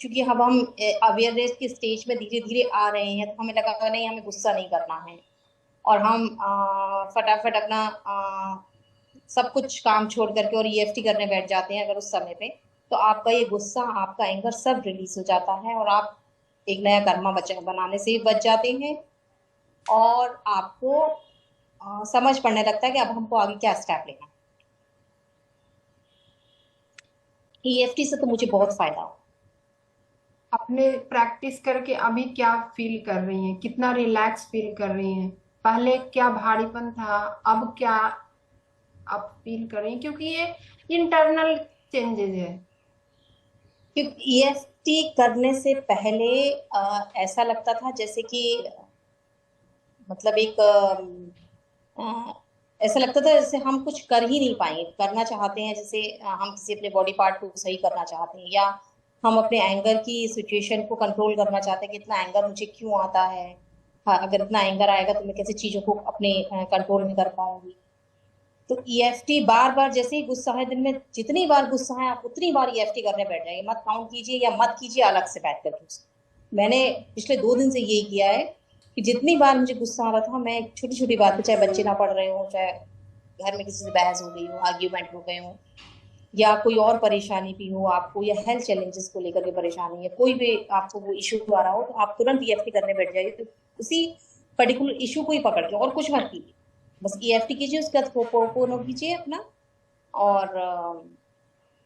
क्योंकि अब हम अवेयरनेस के स्टेज में धीरे धीरे आ रहे हैं, तो हमें लगा नहीं, हमें गुस्सा नहीं करना है, और हम फटाफट अपना सब कुछ काम छोड़ करके और ईएफटी करने बैठ जाते हैं अगर उस समय पे, तो आपका ये गुस्सा, आपका एंगर सब रिलीज हो जाता है, और आप एक नया कर्मा बचा बनाने से भी बच जाते हैं। और आपको समझ पड़ने लगता है कि अब हमको आगे क्या स्टेप लेना है। ईएफटी से तो मुझे बहुत फायदा हो। आपने प्रैक्टिस करके अभी क्या फील कर रही हैं, कितना रिलैक्स फील कर रही हैं? पहले क्या भारीपन था, अब क्या आप फील कर रही हैं? क्योंकि ये इंटरनल चेंजेस है। क्योंकि ईएफटी करने से पहले ऐसा लगता था जैसे कि मतलब एक ऐसा लगता था जैसे हम कुछ कर ही नहीं पाएंगे, करना चाहते हैं जैसे हम किसी अपने बॉडी पार्ट को सही करना चाहते हैं, या हम अपने एंगर की सिचुएशन को कंट्रोल करना चाहते हैं कि इतना एंगर मुझे क्यों आता है। हाँ, अगर इतना एंगर आएगा तो मैं कैसे चीजों को अपने कंट्रोल में कर पाऊंगी। तो ईएफटी बार बार, जैसे ही गुस्सा है, दिन में जितनी बार गुस्सा है आप उतनी बार ईएफटी करने बैठ जाइए, मत काउंट कीजिए या मत कीजिए अलग से बैठ करके उसको। मैंने पिछले 2 दिन से यही किया है कि जितनी बार मुझे गुस्सा आ रहा था, मैं छोटी छोटी बात पे, चाहे बच्चे ना पढ़ रहे हो, चाहे घर में किसी से बहस हो गई हो, आर्ग्यूमेंट हो गए हो, या कोई और परेशानी भी हो आपको, या हेल्थ चैलेंजेस को लेकर के परेशानी है, कोई भी आपको वो इशू आ रहा हो, तो आप तुरंत ईएफटी करने बैठ जाइए। तो उसी पर्टिकुलर इशू को ही पकड़ के और कुछ मत कीजिए, बस ईएफटी कीजिए, उसके बाद पोनो कीजिए अपना, और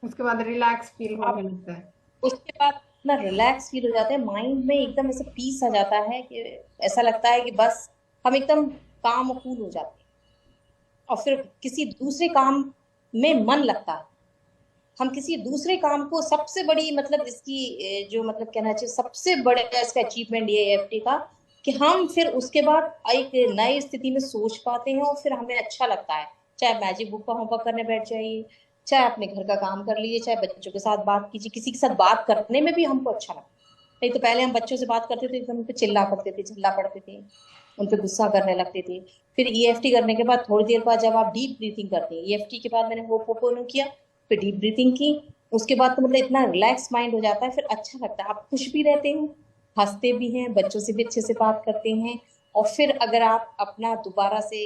उसके बाद रिलैक्स फील होने आप लगता है। उसके बाद ना रिलैक्स फील हो जाते हैं, माइंड में एकदम ऐसे पीस आ जाता है कि ऐसा लगता है कि बस हम एकदम काम और कूल हो जाते हैं, और फिर किसी दूसरे काम में मन लगता है। हम किसी दूसरे काम को, सबसे बड़ी मतलब इसकी जो मतलब कहना चाहिए सबसे बड़े इसका अचीवमेंट ये है एफटी का, कि हम फिर उसके बाद एक नई स्थिति में सोच पाते हैं, और फिर हमें अच्छा लगता है। चाहे मैजिक बुक का होमवर्क करने बैठ जाइए, चाहे अपने घर का काम कर लीजिए, चाहे बच्चों के साथ बात कीजिए, किसी के साथ बात करने में भी हमको अच्छा लगता है। नहीं तो पहले हम बच्चों से बात करते थे तो उन पे चिल्ला पड़ते थे, चिल्ला पड़ते थे, उन पे गुस्सा करने लगते थे। फिर ईएफटी करने के बाद थोड़ी देर बाद जब आप डीप ब्रीथिंग करते हैं, ईएफटी के बाद मैंने होपोपोनो किया, फिर डीप ब्रीथिंग की, उसके बाद तो मतलब इतना रिलैक्स माइंड हो जाता है, फिर अच्छा लगता है, आप खुश भी रहते हो, हंसते भी हैं, बच्चों से भी अच्छे से बात करते हैं। और फिर अगर आप अपना दोबारा से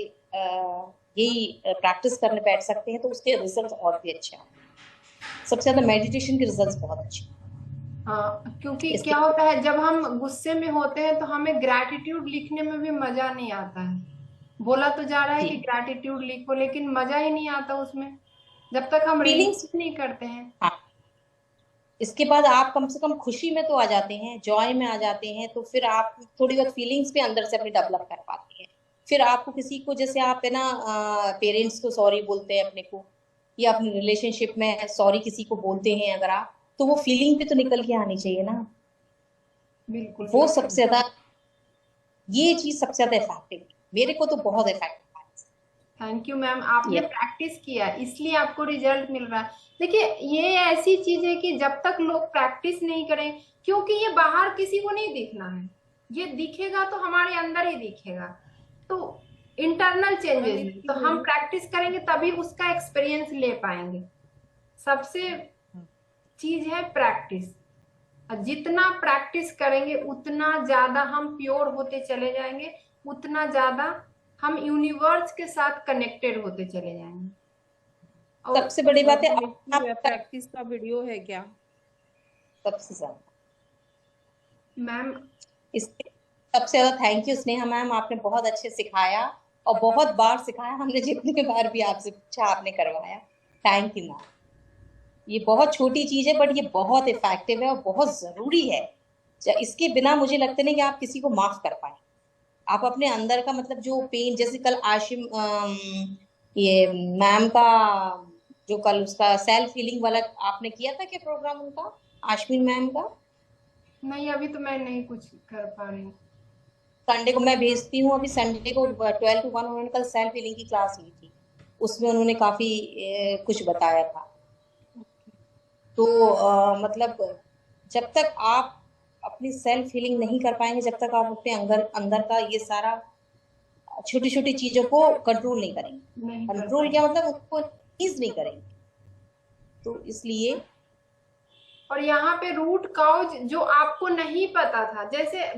यही प्रैक्टिस करने बैठ सकते हैं तो उसके रिजल्ट और भी अच्छे हैं। सबसे ज्यादा मेडिटेशन के रिजल्ट बहुत अच्छे हैं। हाँ, क्योंकि इसके क्या होता है जब हम गुस्से में होते हैं तो हमें ग्रैटिट्यूड लिखने में भी मजा नहीं आता है। बोला तो जा रहा है जी, कि ग्रैटिट्यूड लिखो, लेकिन मजा ही नहीं आता उसमें जब तक हम फीलिंग्स। रिलीज नहीं करते हैं। हाँ, इसके बाद आप कम से कम खुशी में तो आ जाते हैं, जॉय में आ जाते हैं, तो फिर आप थोड़ी बहुत फीलिंग्स भी अंदर से अपनी डेवलप कर पाते हैं। फिर आपको किसी को, जैसे आप है ना पेरेंट्स को सॉरी बोलते हैं अपने को, या अपने रिलेशनशिप में सॉरी किसी को बोलते हैं अगर आप, तो वो फीलिंग भी तो निकल के आनी चाहिए ना। बिल्कुल वो बिल्कुल। सबसे ज्यादा, ये चीज सबसे ज्यादा इफेक्टिव है, मेरे को तो बहुत इफेक्टिव थैंक यू मैम, आपने है। प्रैक्टिस किया इसलिए आपको रिजल्ट मिल रहा है। देखिए, ये ऐसी चीज है कि जब तक लोग प्रैक्टिस नहीं करें, क्योंकि ये बाहर किसी को नहीं दिखना है, ये दिखेगा तो हमारे अंदर ही दिखेगा। तो इंटरनल चेंजेस है, तो हम प्रैक्टिस करेंगे तभी उसका एक्सपीरियंस ले पाएंगे। सबसे चीज है प्रैक्टिस। और जितना प्रैक्टिस करेंगे उतना ज्यादा हम प्योर होते चले जाएंगे, उतना ज्यादा हम यूनिवर्स के साथ कनेक्टेड होते चले जाएंगे। और सबसे बड़ी बात है अपना कनेक्टिव है, प्रैक्टिस का वीडियो है क्या? सबसे ज्यादा, मैम, इसके सबसे ज्यादा थैंक यू स्नेहा मैम, आपने बहुत अच्छे सिखाया, और बहुत बार सिखाया, हमने जितनी बार भी आपसे पूछा आपने करवाया। Thank you ma'am. ये बहुत छोटी चीज है बट ये बहुत इफेक्टिव है और बहुत जरूरी है। इसके बिना मुझे लगता नहीं कि आप किसी को माफ कर पाए। आप अपने अंदर का मतलब जो पेन, जैसे कल आशिम ये मैम का, जो कल उसका सेल्फ हीलिंग वाला आपने किया था क्या प्रोग्राम उनका, आश्विन मैम का? नहीं अभी तो मैं नहीं कुछ कर पा रही हूँ। संडे को मैं भेजती हूँ, अभी संडे को 12 to 1 उन्होंने कल सेल्फ हीलिंग की क्लास ली थी, उसमें उन्होंने काफी कुछ बताया था। तो मतलब जब तक आप अपनी सेल्फ हीलिंग नहीं कर पाएंगे, जब तक आप अपने अंदर अंदर का ये सारा छोटी छोटी चीजों को कंट्रोल नहीं करेंगे, नहीं कर कंट्रोल पाए। क्या मतलब उसको चीज नहीं करेंगे, तो इसलिए और यहाँ पे रूट काउज जो आपको नहीं पता था, जैसे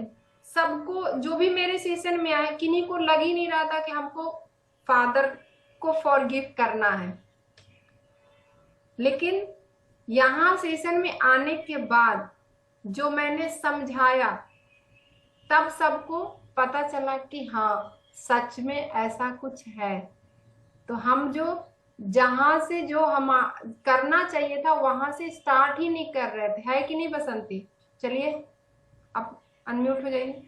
सबको जो भी मेरे सेशन में आए किन्हीं को लग ही नहीं रहा था कि हमको फादर को फॉरगिव करना है, लेकिन यहाँ सेशन में आने के बाद जो मैंने समझाया तब सबको पता चला कि हाँ सच में ऐसा कुछ है। तो हम जो जहां से जो हम करना चाहिए था वहां से स्टार्ट ही नहीं कर रहे थे, है कि नहीं बसंती? चलिए अब अनम्यूट हो जाइए।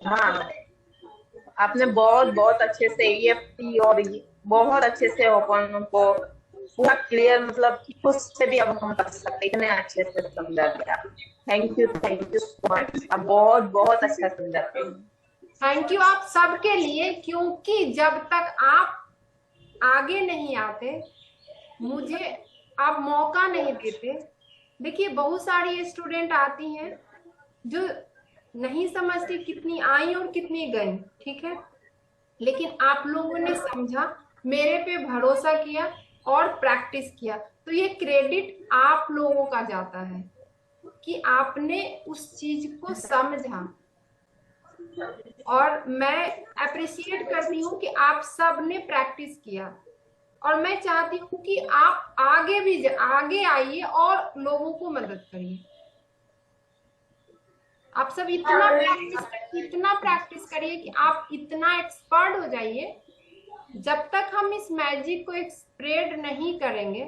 हाँ, आपने बहुत बहुत अच्छे से EFT और बहुत अच्छे से ओपन को पूरा क्लियर, मतलब कुछ से भी अब हम कर सकते, इतने अच्छे से समझा दिया। थैंक यू सो मच, आप बहुत बहुत अच्छा समझाते हैं। थैंक यू आप सबके लिए, क्योंकि जब तक आप आगे नहीं आते, मुझे आप मौका नहीं देते। देखिए बहुत सारी स्टूडेंट आती हैं जो नहीं समझती कितनी आई और कितनी गई, ठीक है, लेकिन आप लोगों ने समझा, मेरे पे भरोसा किया और प्रैक्टिस किया, तो ये क्रेडिट आप लोगों का जाता है कि आपने उस चीज को समझा। और मैं अप्रिशिएट करती हूँ कि आप सब ने प्रैक्टिस किया, और मैं चाहती हूँ कि आप आगे भी आगे आइए और लोगों को मदद करिए। आप सब इतना प्रैक्टिस करिए कि आप इतना एक्सपर्ट हो जाइए। जब तक हम इस मैजिक को स्प्रेड नहीं करेंगे,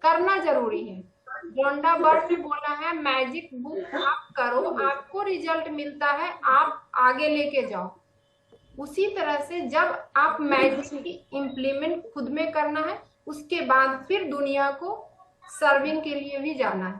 करना जरूरी है। रोंडा बर्ट ने बोला है मैजिक बुक आप करो, आपको रिजल्ट मिलता है, आप आगे लेके जाओ। उसी तरह से जब आप मैजिक की इम्प्लीमेंट खुद में करना है, उसके बाद फिर दुनिया को सर्विंग के लिए भी जाना है।